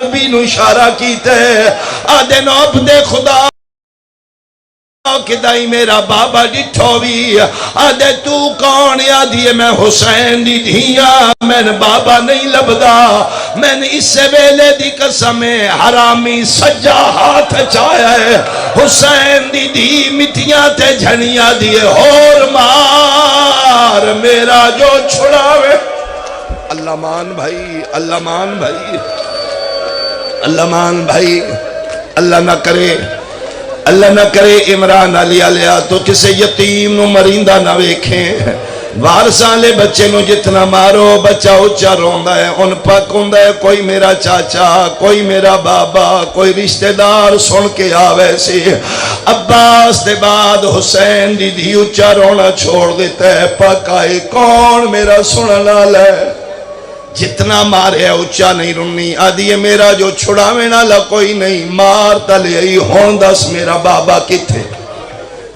بھی نو اشارہ کیتا ہے آدھے نوب دے خدا کدائی میرا بابا ڈٹھو بھی آدھے تو کون آدھیے میں حسین دی دھیاں میں بابا نہیں لبدا میں اس سے ویلے دی قسم حرامی سجا ہاتھ چایا ہے حسین دی دھی مٹیاں تے جھنیاں دیے اور مار میرا جو چھڑاوے اللہ مان بھائی اللہ مان بھائی اللہ مان بھائی اللہ نہ کرے عمران علی علیہ تو کسے یتیم نو مرندہ نہ ویکھیں وارثاں لے بچے نو جتنا مارو بچہ اچھا روندہ ہے ان پاک ہوندہ ہے کوئی میرا چاچا کوئی میرا بابا کوئی رشتہ دار سن کے آوے سے عباس دے بعد حسین دی دھی اچھا رونا چھوڑ دیتا ہے پاک آئے کون میرا سننا لے جتنا مارے ہے اچھا نہیں رنی آدھی میرا جو چھڑاوے نالا کوئی نہیں مار تلے ای ہون دس میرا بابا کتھے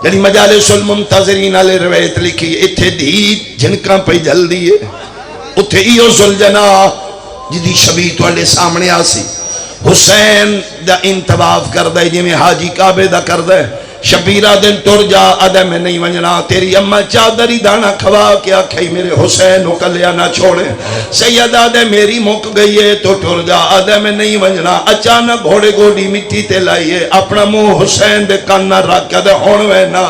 یعنی مجالس المنتظرین علی روایت لکھی اتھے دی جنکاں پہ جل دیئے اتھے ایو زلجنا جدی شبیہ تو اللہ سامنے آسی حسین دا انتباف کر دے جی میں حاجی کعبے دا کر دے شبیرہ دن ٹر جا آدھے میں نہیں ونجنا تیری اممہ چادری دانا کھوا کیا کھائی میرے حسین ہو کلیا نہ چھوڑے سید آدھے میری مک گئی ہے تو ٹر جا آدھے میں نہیں ونجنا اچانک گھوڑے گوڑی مٹی تے لائیے اپنا منہ حسین دے کاننا رکھ کے دے ہون وینا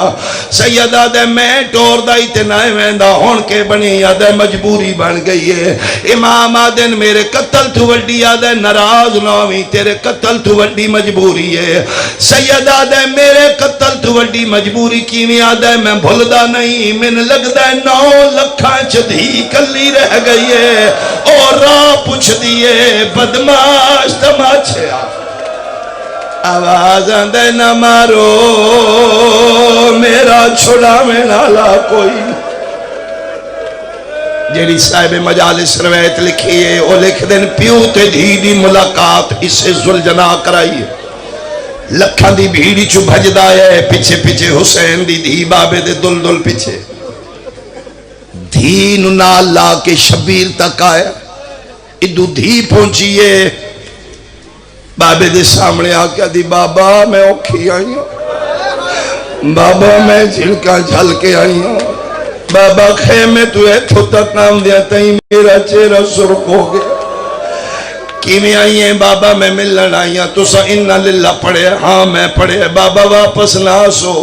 سید آدھے میں ٹور دائی تے نائے ویندہ ہون کے بنی آدھے مجبوری بن گئی ہے امام آدھے میرے قتل تو وڈی آدھے نراز نومی تیرے قتل تو وڈی مجبوری ہے سید آدھے میرے قتل تو وڈی مجبوری کی میں آدھے میں بھولدہ نہیں من لگدہ 9 لکھاں چدھی کلی رہ گئی ہے اور راہ پوچھ دیئے بدماش تماچے آواز آدھے نہ مارو میرا چھڑا میں نالا کوئی جیڑی صاحب مجالس روایت لکھی ہے وہ لکھ دن پیو تے دھی دی ملاقات اس سے زلجنا کرائی ہے لکھاں دی بھیڑی چو بھجدہ ہے پیچھے پیچھے حسین دی دھی بابے دے دل دل پیچھے دھی نال لا کے شبیر تک آیا ادھو دھی پہنچیے بابے دے سامنے آکیا دی بابا میں اوکھی آئی ہوں بابا میں جھلکا جھل کے آئی ہوں بابا خیمے تو ایتھو تک نام دیا تائیں میرا چہرہ سرخ ہو گیا کیویں آئی ہیں بابا میں ملن آئی ہیں تو سا انہا للہ پڑھے ہاں میں پڑھے بابا واپس ناسو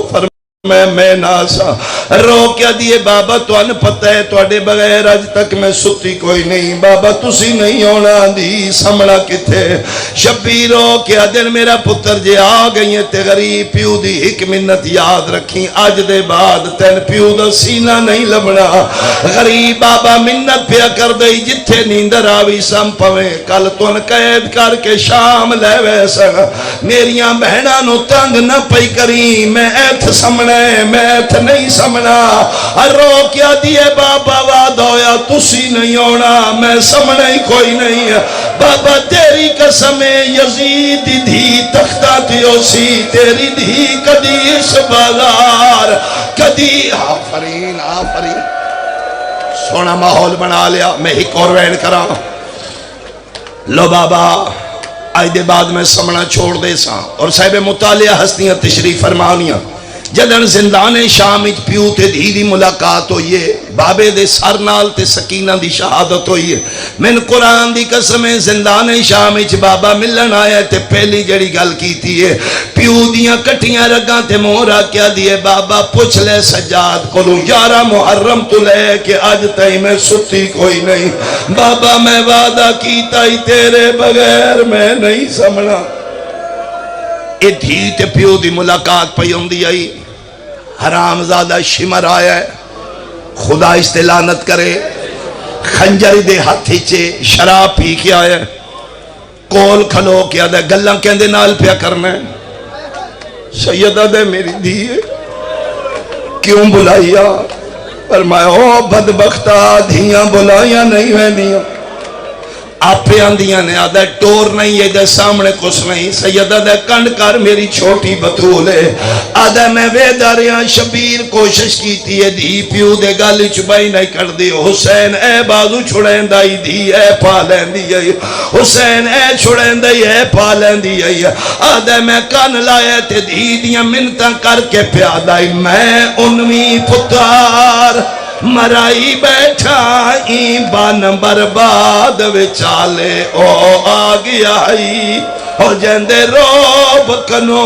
میں ناسا رو کیا دیئے بابا تو ان پتہ ہے تو اڈے بغیر آج تک میں ستی کوئی نہیں بابا تسی نہیں ہونا دی سمڑا کتے شبیر رو کیا دن میرا پتر جے آ گئی ہیں تے غریب پیو دی ایک منت یاد رکھیں آج دے بعد تین پیو دا سینہ نہیں لبنا غریب بابا منت پیا کر دئی جتھے نیندر آوی سم پویں کل تو ان قید کر کے شام لے ویسا میریاں بہنہ نو تنگ نہ پئی کریں میں ایتھ سمنے میں تھا نہیں سمنا رو کیا دیئے بابا وعد ہویا تسی نہیں ہونا میں سمنا ہی کوئی نہیں بابا تیری قسم یزید دھی تختہ تیو سی تیری دھی کدی اس بازار کدی آفرین آفرین سونا ماحول بنا لیا میں ایک اور وین کرا لو بابا آئی دے بعد میں سمنا چھوڑ دے سا اور صاحب مطالعہ ہستیاں تشریف فرمانیاں جدن زندان شام اچ پیو تے دھی دی ملاقات ہوئی ہے بابے دے سر نال تے سکینہ دی شہادت ہوئی ہے من قرآن دی قسم زندان شام اچ بابا ملن آیا تے پہلی جڑی گل کی تھی ہے پیو دیاں کٹیاں رگاں تے مورا کیا دیئے بابا پوچھ لے سجاد کولو 11 محرم تو لے کہ آج تائی میں ستی کوئی نہیں بابا میں وعدہ کیتا ہی تیرے بغیر میں نہیں سمنا اے دھی تے پیو دی ملاقات پہ ہوندی آئی حرام زادہ شمر آیا ہے خدا استلانت کرے خنجر دے ہاتھی چے شراب پی کے آیا ہے کول کھلو کیا دے گلہ کہندے نال پیا کرنا ہے سیدہ دے میری دھی ہے کیوں بلائیا فرمایا او بدبختہ دھیاں بلائیاں نہیں ہوئے نہیں آپ آندیاں نے آدھا ٹور نہیں ہے دے سامنے کچھ نہیں سیدہ دے کنڈ کر میری چھوٹی بطول ہے آدھا میں ویدہ رہا شبیر کوشش کیتی ہے دھی پیو دے گالی چبائی نہیں کر دی حسین اے بازو چھڑین دائی دھی اے پالین دی ہے حسین اے چھڑین دائی اے پالین دی ہے آدھا میں کان لائے تے دھی دیاں منتاں کر کے پیادائی میں انوی پتار مرائی بیٹھا این بان برباد وچالے او آگیا ہی ہو جندے روب کنو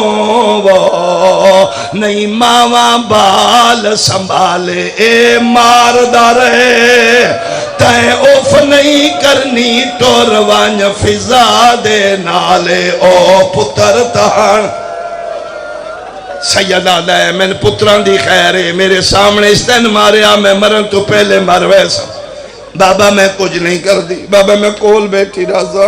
وہ نہیں ماما بال سنبھالے اے ماردہ رہے تائیں اوف نہیں کرنی ٹوروان فضا دے نالے او پتر تہاں سیدہ دے میں پتران دی خیر ہے میرے سامنے اس دن ماریا میں مرن تو پہلے مر ویسا بابا میں کچھ نہیں کر دی بابا میں کول بیٹھی رازا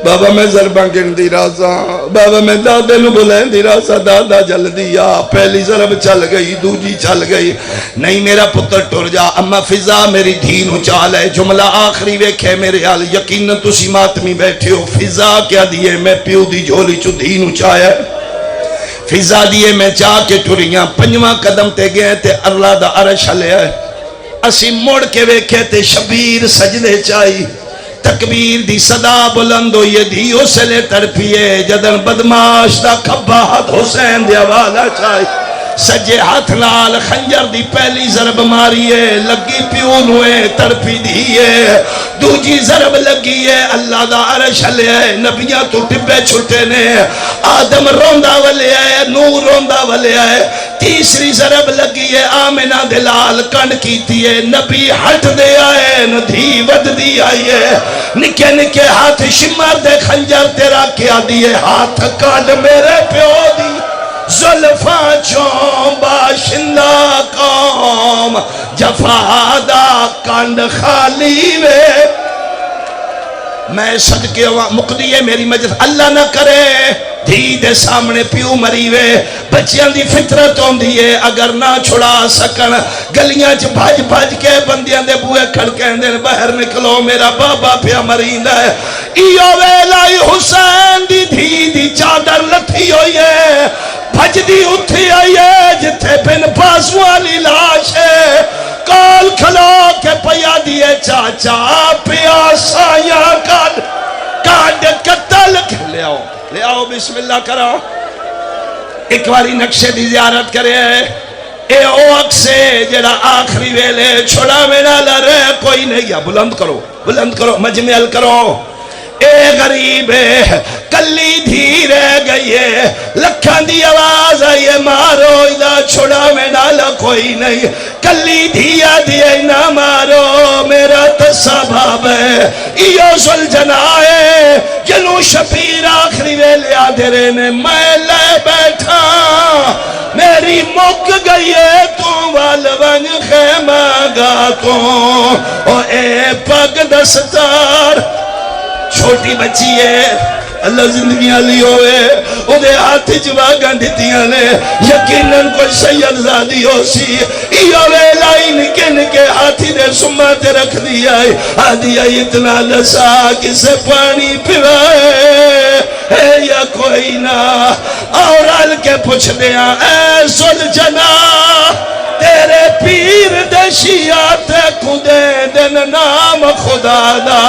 بابا میں ضرباں گن دی رازا بابا میں دادے نو بلین دی رازا دادا جل دیا پہلی ضرب چل گئی دوجی چل گئی نہیں میرا پتر ٹور جا اما فضا میری دھینو چال ہے جملہ آخری ویکھے میرے حال یقین تسی ماتمی بیٹھے ہو فضا کیا دیئے میں پیو دی جھولی چو دھینو چاہے فضا دیئے میں چاہ کے ٹوریاں پنجواں قدم تے گئے تے اللہ دا عرش ہلے آئے اسی موڑ کے ویکھے تے شبیر سجدے چاہی تکبیر دی صدا بلند ہوئی دیو سے لے ترپیے جدن بدماش دا کھبا ہاتھ حسین دیا والا چاہی سجے ہاتھ نال خنجر دی پہلی ضرب ماریے لگی پیون ہوئے ترپی دیئے دوجی ضرب لگیے اللہ دا عرش لے آئے نبیاں تو ٹپے چھٹے نے آدم روندہ والے آئے نور روندہ والے آئے تیسری ضرب لگیے آمنہ دلال کنڈ کیتیے نبی ہٹ دے آئے ندھی ود دی آئیے نکے نکے ہاتھ شمار دے خنجر تیرا کیا دیئے ہاتھ کانڈ میرے پیو دی زلفا چون باشندہ قوم جفادہ کنڈ خالی وے میں صدقے مقدیے میری مجلس اللہ نہ کرے دھی دے سامنے پیو مری وے بچیاں دی فطرت ہوں دیئے اگر نہ چھڑا سکن گلیاں چھ بھاج بھاج کے بندیاں دے بوئے کھڑکیں دے باہر نکلو میرا بابا پیا مرین ہے ایو ویلائی حسین دی دھی دی چادر لتھی ہوئی ہے بھج دی اتھی آئی ہے جتھے بن پاس والی لاش ہے کال کھلو کے پیا دیئے چاچا پیا سایاں کاڈ قتل لے آؤ بسم اللہ کرو ایک باری نقشے دی زیارت کرے اے او اکسے جڑا آخری ویلے چھوڑا میرا لرے کوئی نہیں یا بلند کرو مجمعل کرو اے غریب کلی دھی رہ گئی ہے لکھان دی آواز آئیے مارو ادھا چھوڑا میں نالا کوئی نہیں کلی دھیا دیئے نہ مارو میرا تصاباب ہے ایو زلجنائے جنو شبیر آخری ویلے آدھرے نے میں لے بیٹھا میری مک گئی ہے تو والون خیمہ گا تو او اے پگ دستار چھوٹی بچی ہے اللہ زندگیاں لی ہوئے انہیں ہاتھ جواگاں دیتیاں نے یقیناً کوئی سید زادی ہو سی ایو ویلائی نکے نکے ہاتھی دے سماتے رکھ دیا آدھی اتنا لسا کسے پانی پھرائے ہے یا کوئی نہ اور آل کے پوچھ دیا اے سلجنا تیرے پیر دے شیعات خودے دن نام خدا دا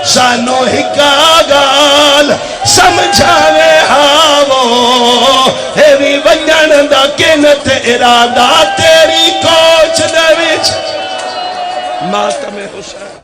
سانو ہکا گال سمجھاوے ہاو ایوی ونجن دا کنت ارادہ تیری کوچ دے وچ ماتم